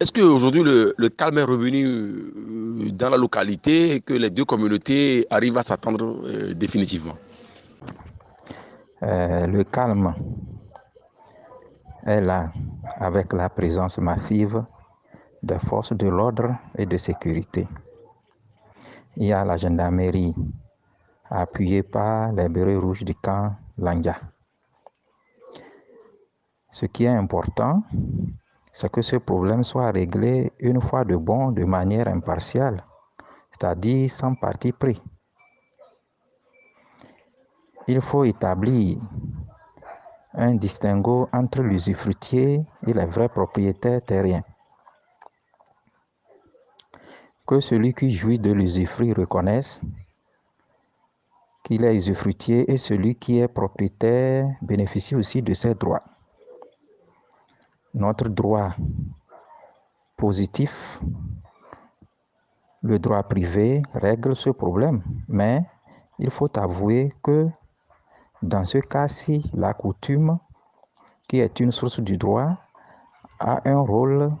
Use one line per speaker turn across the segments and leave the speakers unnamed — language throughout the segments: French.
Est-ce qu'aujourd'hui le calme est revenu dans la localité et que les deux communautés arrivent à s'attendre définitivement?
Le calme est là avec la présence massive des forces de l'ordre et de sécurité. Il y a la gendarmerie appuyée par les bérets rouges du camp Landia. Ce qui est important, c'est que ce problème soit réglé une fois de bon de manière impartiale, c'est-à-dire sans parti pris. Il faut établir un distinguo entre l'usufruitier et les vrais propriétaires terriens. Que celui qui jouit de l'usufruit reconnaisse qu'il est usufruitier et celui qui est propriétaire bénéficie aussi de ses droits. Notre droit positif, le droit privé, règle ce problème, mais il faut avouer que dans ce cas-ci, la coutume, qui est une source du droit, a un rôle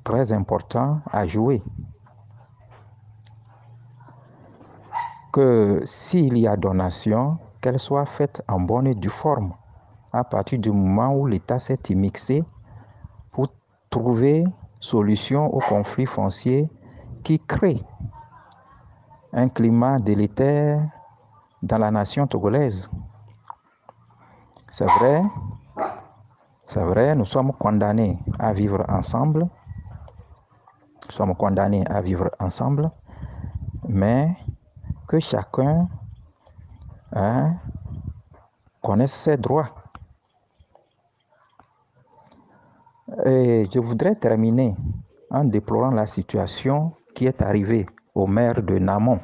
très important à jouer. Que s'il y a donation, qu'elle soit faite en bonne et due forme, à partir du moment où l'État s'est immixé pour trouver solution au conflit foncier qui crée un climat délétère dans la nation togolaise. C'est vrai, nous sommes condamnés à vivre ensemble. Mais que chacun connaisse ses droits. Et je voudrais terminer en déplorant la situation qui est arrivée au maire de Namon.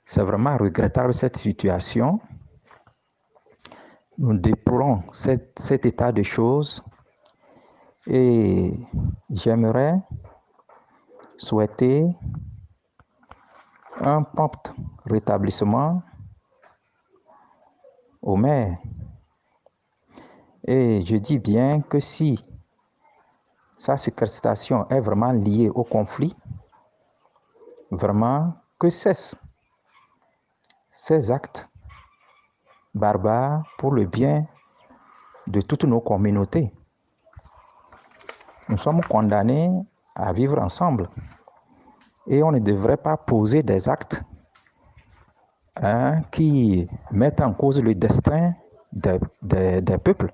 C'est vraiment regrettable cette situation. Nous déplorons cet état de choses et j'aimerais souhaiter un prompt rétablissement au maire. Et je dis bien que si sa séquestration est vraiment liée au conflit, vraiment que cesse ces actes barbares pour le bien de toutes nos communautés. Nous sommes condamnés à vivre ensemble et on ne devrait pas poser des actes qui mettent en cause le destin des peuples.